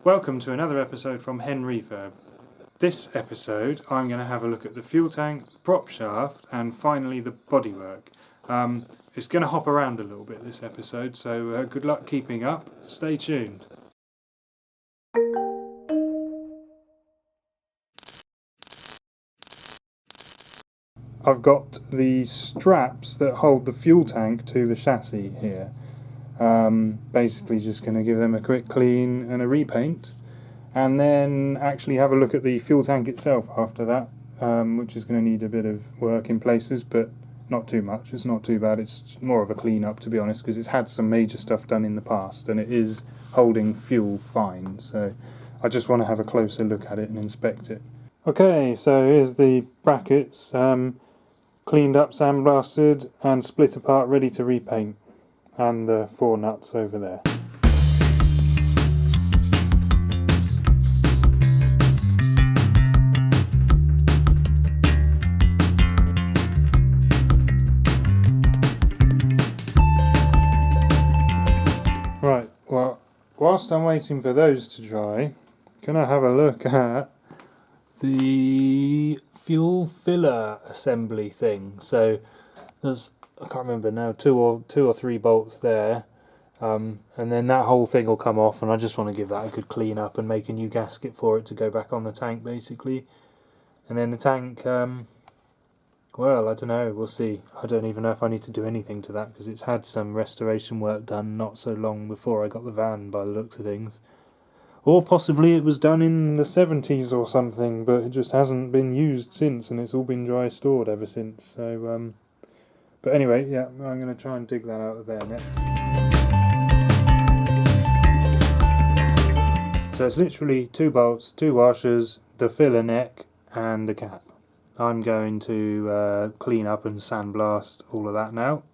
Welcome to another episode from HenRefurb. This episode I'm going to have a look at the fuel tank, prop shaft and finally the bodywork. It's going to hop around a little bit this episode, so good luck keeping up. Stay tuned. I've got the straps that hold the fuel tank to the chassis here. Basically just going to give them a quick clean and a repaint, and then actually have a look at the fuel tank itself after that, which is going to need a bit of work in places, but not too much. It's not too bad. It's more of a clean up, to be honest, because it's had some major stuff done in the past and it is holding fuel fine, so I just want to have a closer look at it and inspect it. Okay, so here's the brackets, cleaned up, sandblasted and split apart, ready to repaint, and the 4 nuts over there. Right, well, whilst I'm waiting for those to dry, can I have a look at the fuel filler assembly thing? So there's, I can't remember now, two or three bolts there, and then that whole thing will come off, and I just want to give that a good clean up and make a new gasket for it to go back on the tank basically. And then the tank, well, I don't know, we'll see. I don't even know if I need to do anything to that because it's had some restoration work done not so long before I got the van by the looks of things. Or possibly it was done in the 70s or something, but it just hasn't been used since, and it's all been dry stored ever since. So but anyway, yeah, I'm going to try and dig that out of there next. So it's literally 2 bolts, 2 washers, the filler neck and the cap. I'm going to clean up and sandblast all of that now.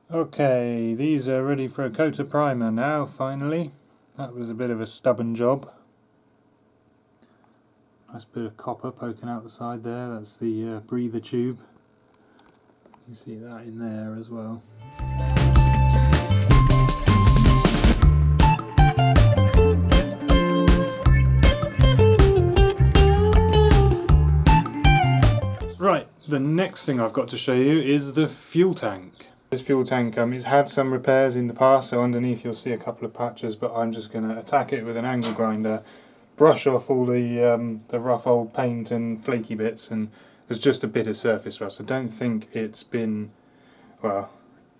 Okay, these are ready for a coat of primer now, finally. That was a bit of a stubborn job. Nice bit of copper poking out the side there, that's the breather tube. You see that in there as well. Right, the next thing I've got to show you is the fuel tank. This fuel tank, it's had some repairs in the past, so underneath you'll see a couple of patches, but I'm just going to attack it with an angle grinder, brush off all the rough old paint and flaky bits, and there's just a bit of surface rust. I don't think it's been, well,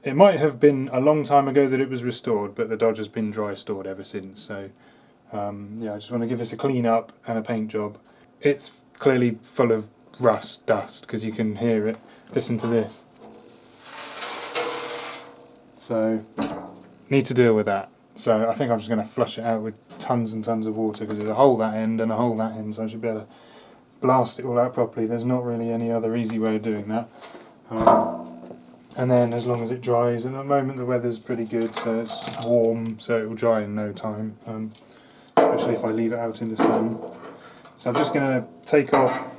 it might have been a long time ago that it was restored, but the Dodge has been dry stored ever since, so yeah, I just want to give this a clean up and a paint job. It's clearly full of rust, dust, because you can hear it. Listen to this. So, need to deal with that. So I think I'm just going to flush it out with tons and tons of water, because there's a hole that end and a hole that end, so I should be able to blast it all out properly. There's not really any other easy way of doing that. And then as long as it dries, at the moment the weather's pretty good, so it's warm, so it will dry in no time, especially if I leave it out in the sun. So I'm just going to take off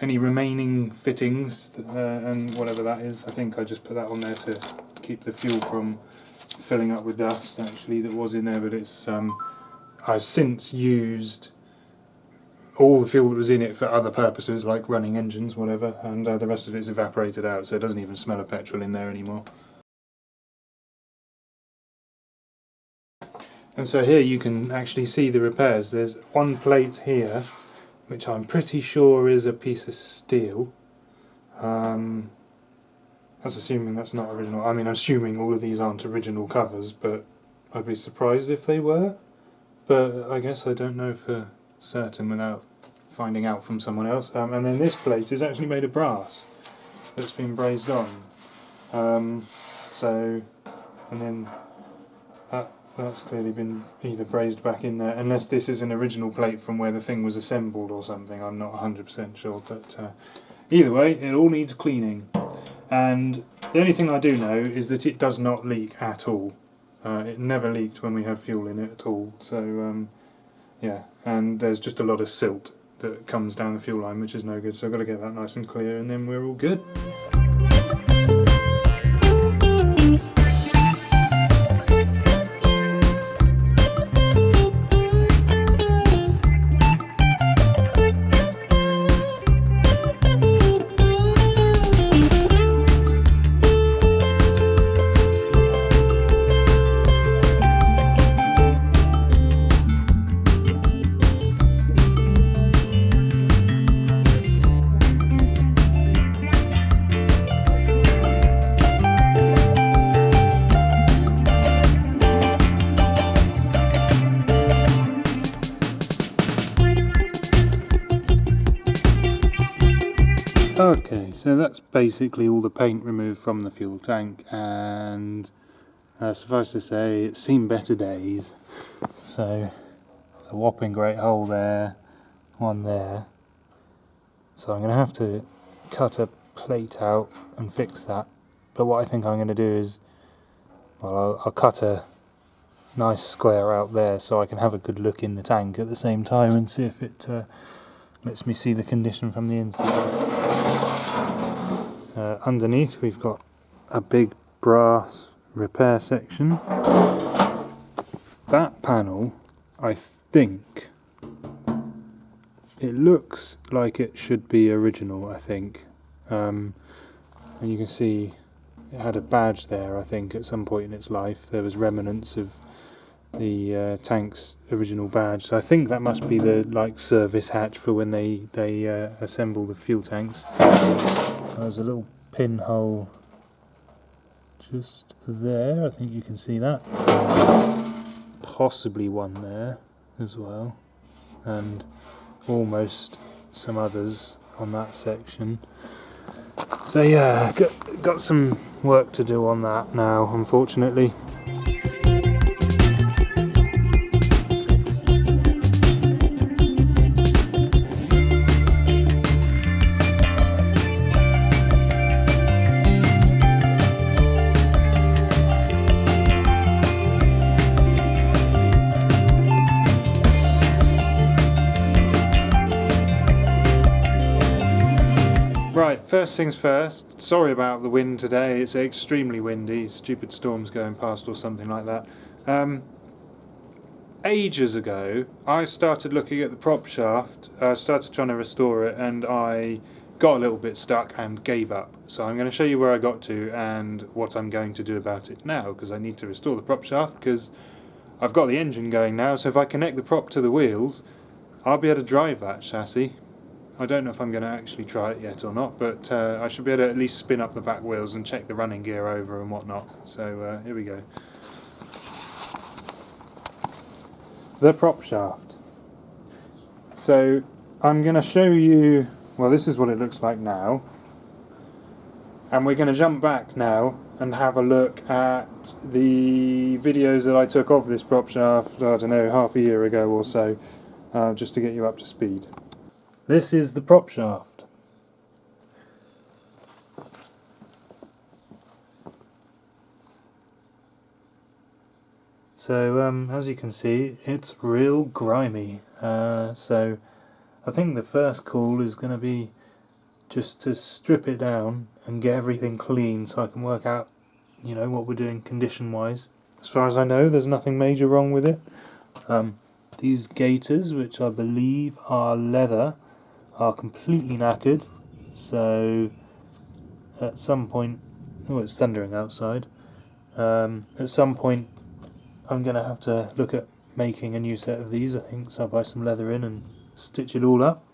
any remaining fittings and whatever that is. I think I just put that on there to keep the fuel from filling up with dust actually that was in there, but it's I've since used all the fuel that was in it for other purposes like running engines, whatever, and the rest of it's evaporated out, so it doesn't even smell of petrol in there anymore. And so here you can actually see the repairs. There's one plate here which I'm pretty sure is a piece of steel. That's assuming that's not original. I mean, I'm assuming all of these aren't original covers, but I'd be surprised if they were. But I guess I don't know for certain without finding out from someone else. And then this plate is actually made of brass that's been brazed on. So, and then that's clearly been either brazed back in there, unless this is an original plate from where the thing was assembled or something. I'm not 100% sure, but either way, it all needs cleaning. And the only thing I do know is that it does not leak at all. It never leaked when we have fuel in it at all. So yeah, and there's just a lot of silt that comes down the fuel line, which is no good. So I've got to get that nice and clear, and then we're all good. Okay, so that's basically all the paint removed from the fuel tank, and suffice to say, it's seen better days. So it's a whopping great hole there, one there. So I'm going to have to cut a plate out and fix that. But what I think I'm going to do is, well, I'll cut a nice square out there so I can have a good look in the tank at the same time and see if it lets me see the condition from the inside. Underneath we've got a big brass repair section. That panel, I think, it looks like it should be original, I think. And you can see it had a badge there, I think, at some point in its life. There was remnants of the tank's original badge. So I think that must be the service hatch for when they assemble the fuel tanks. There's a little pinhole just there, I think you can see that. Possibly one there as well, and almost some others on that section. So yeah, got some work to do on that now, unfortunately. Right, first things first, sorry about the wind today, it's extremely windy, stupid storms going past or something like that. Ages ago, I started looking at the prop shaft, started trying to restore it, and I got a little bit stuck and gave up. So I'm going to show you where I got to and what I'm going to do about it now, because I need to restore the prop shaft, because I've got the engine going now, so if I connect the prop to the wheels, I'll be able to drive that chassis. I don't know if I'm going to actually try it yet or not, but I should be able to at least spin up the back wheels and check the running gear over and whatnot. So here we go. The prop shaft. So I'm going to show you, well, this is what it looks like now. And we're going to jump back now and have a look at the videos that I took of this prop shaft, I don't know, half a year ago or so, just to get you up to speed. This is the prop shaft. So as you can see, it's real grimy. So I think the first call is going to be just to strip it down and get everything clean so I can work out, you know, what we're doing condition wise. As far as I know, there's nothing major wrong with it. These gaiters, which I believe are leather, are completely knackered, so at some point, oh, it's thundering outside, at some point I'm going to have to look at making a new set of these, I think, so I'll buy some leather in and stitch it all up.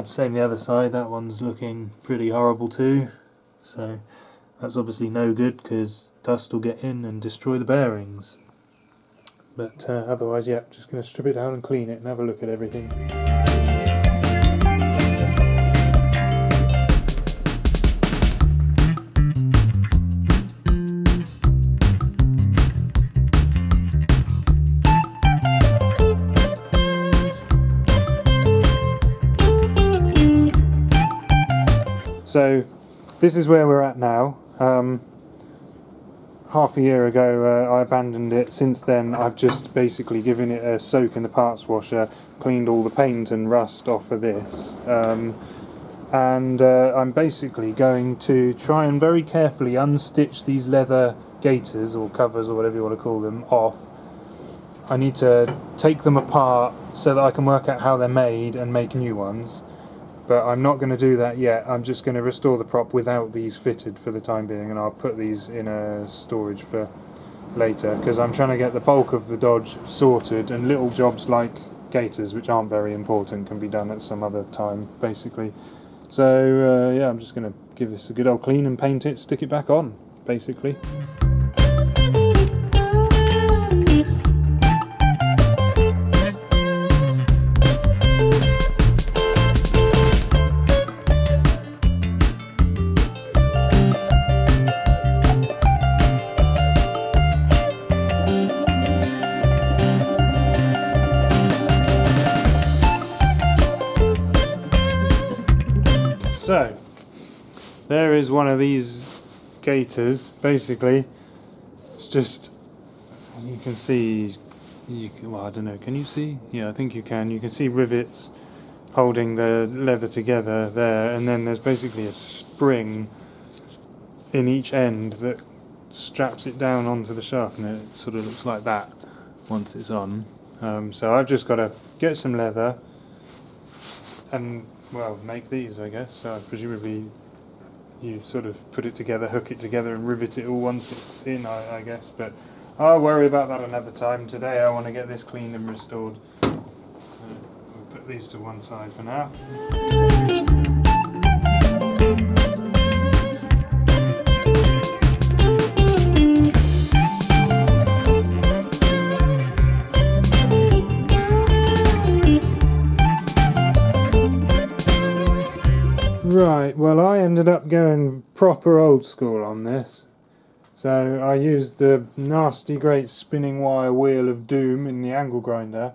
Same the other side, that one's looking pretty horrible too, so that's obviously no good because dust will get in and destroy the bearings. But otherwise, yeah, just going to strip it down and clean it and have a look at everything. So this is where we're at now. Half a year ago I abandoned it. Since then I've just basically given it a soak in the parts washer, cleaned all the paint and rust off of this, and I'm basically going to try and very carefully unstitch these leather gaiters or covers or whatever you want to call them off. I need to take them apart so that I can work out how they're made and make new ones. But I'm not going to do that yet. I'm just going to restore the prop without these fitted for the time being, and I'll put these in a storage for later, because I'm trying to get the bulk of the Dodge sorted, and little jobs like gaiters, which aren't very important, can be done at some other time, basically. So yeah, I'm just going to give this a good old clean and paint it, stick it back on, basically. So, there is one of these gaiters. Basically, it's just, you can see, well, I don't know, can you see? Yeah, I think you can. You can see rivets holding the leather together there, and then there's basically a spring in each end that straps it down onto the shaft, and it sort of looks like that once it's on. So I've just got to get some leather and, well, make these, I guess. So presumably you sort of put it together, hook it together and rivet it all once it's in, I guess. But I'll worry about that another time. Today I want to get this cleaned and restored. So we'll put these to one side for now. Right, well, I ended up going proper old school on this. So I used the nasty great spinning wire wheel of doom in the angle grinder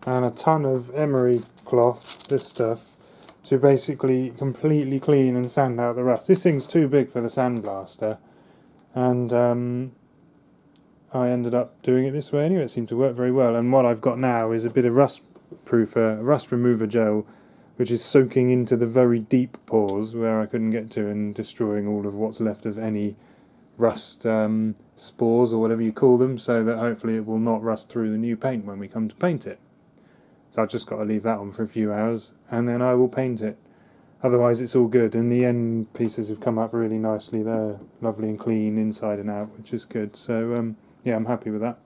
and a ton of emery cloth, this stuff, to basically completely clean and sand out the rust. This thing's too big for the sandblaster, and I ended up doing it this way anyway. It seemed to work very well, and what I've got now is a bit of rust remover gel, which is soaking into the very deep pores where I couldn't get to and destroying all of what's left of any rust spores or whatever you call them, so that hopefully it will not rust through the new paint when we come to paint it. So I've just got to leave that on for a few hours and then I will paint it. Otherwise it's all good, and the end pieces have come up really nicely. They're lovely and clean inside and out, which is good. So yeah, I'm happy with that.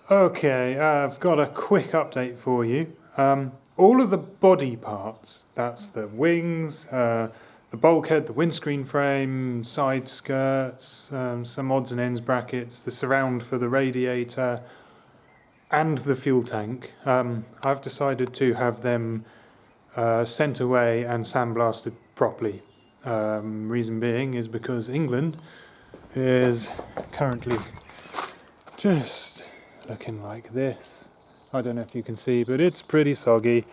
Okay, I've got a quick update for you. All of the body parts, that's the wings, the bulkhead, the windscreen frame, side skirts, some odds and ends brackets, the surround for the radiator, and the fuel tank, I've decided to have them sent away and sandblasted properly. Reason being is because England is currently just looking like this. I don't know if you can see, but it's pretty soggy,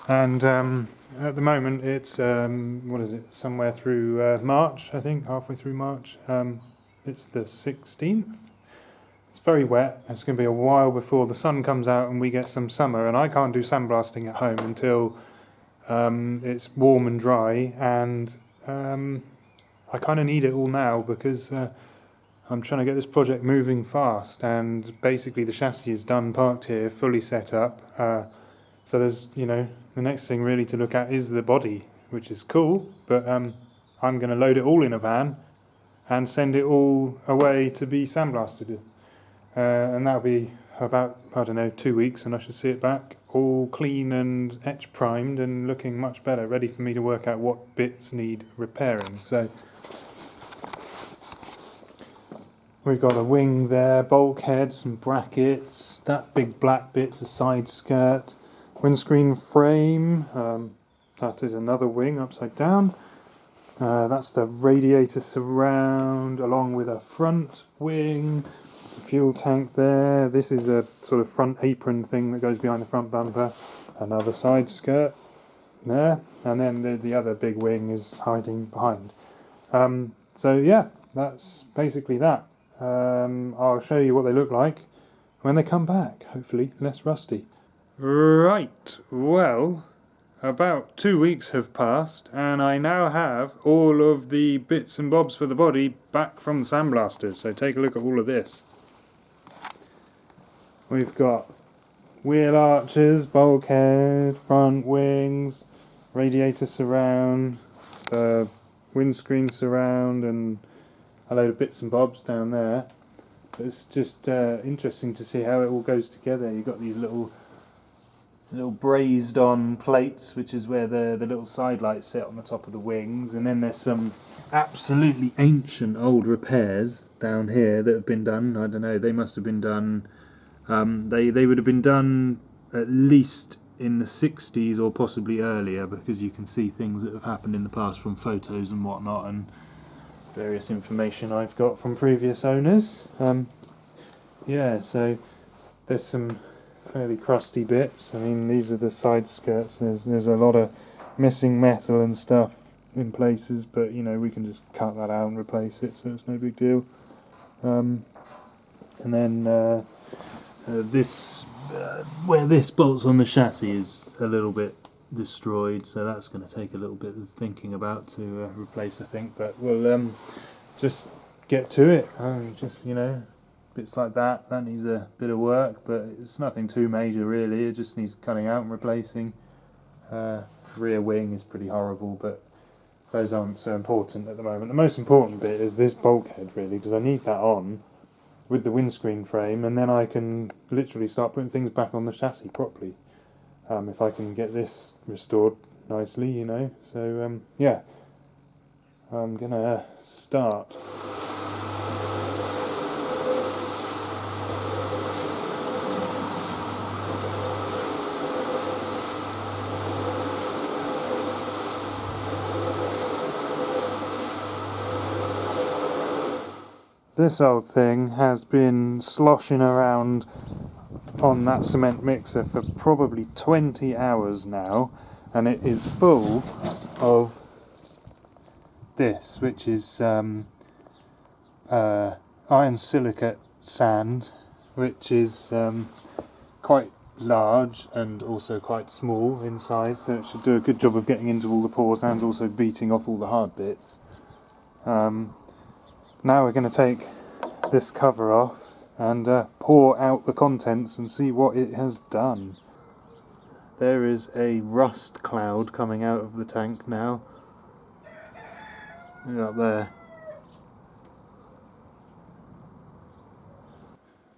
and at the moment it's what is it, somewhere through March, I think, halfway through March. It's the 16th. It's very wet. It's going to be a while before the sun comes out and we get some summer, and I can't do sandblasting at home until it's warm and dry, and I kind of need it all now because I'm trying to get this project moving fast, and basically the chassis is done, parked here, fully set up. So there's, the next thing really to look at is the body, which is cool, but I'm going to load it all in a van and send it all away to be sandblasted. And that'll be about, 2 weeks, and I should see it back all clean and etch primed and looking much better, ready for me to work out what bits need repairing. So we've got a wing there, bulkhead, some brackets, that big black bit's a side skirt, windscreen frame, that is another wing upside down, that's the radiator surround along with a front wing, there's a fuel tank there, this is a sort of front apron thing that goes behind the front bumper, another side skirt there, and then the other big wing is hiding behind. So yeah, that's basically that. I'll show you what they look like when they come back, hopefully less rusty. Right, well, about 2 weeks have passed and I now have all of the bits and bobs for the body back from the sandblasters, so take a look at all of this. We've got wheel arches, bulkhead, front wings, radiator surround, the windscreen surround, and a load of bits and bobs down there. But it's just interesting to see how it all goes together. You've got these little brazed on plates, which is where the little side lights sit on the top of the wings, and then there's some absolutely ancient old repairs down here that have been done. I don't know, they must have been done, they would have been done at least in the 60s or possibly earlier, because you can see things that have happened in the past from photos and whatnot, and various information I've got from previous owners. Yeah, so there's some fairly crusty bits. I mean, these are the side skirts. There's a lot of missing metal and stuff in places, but you know, we can just cut that out and replace it, so it's no big deal. And then this where this bolts on the chassis is a little bit destroyed, so that's going to take a little bit of thinking about to replace, I think, but we'll just get to it. Just, you know, bits like that needs a bit of work, but it's nothing too major really. It just needs cutting out and replacing. Rear wing is pretty horrible, but those aren't so important at the moment. The most important bit is this bulkhead really, because I need that on with the windscreen frame, and then I can literally start putting things back on the chassis properly. If I can get this restored nicely, you know. So yeah, I'm gonna start. This old thing has been sloshing around on that cement mixer for probably 20 hours now, and it is full of this, which is iron silicate sand, which is quite large and also quite small in size, so it should do a good job of getting into all the pores and also beating off all the hard bits. Now we're going to take this cover off and pour out the contents and see what it has done. There is a rust cloud coming out of the tank now. Look up there.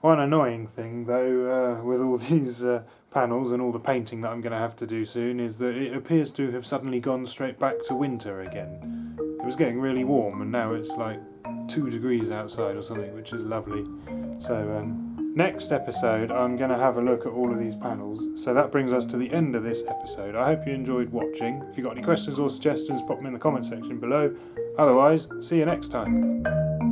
One annoying thing though with all these panels and all the painting that I'm going to have to do soon is that it appears to have suddenly gone straight back to winter again. It was getting really warm and now it's like 2 degrees outside or something, which is lovely. So next episode I'm going to have a look at all of these panels. So that brings us to the end of this episode. I hope you enjoyed watching. If you've got any questions or suggestions, pop them in the comment section below. Otherwise, see you next time.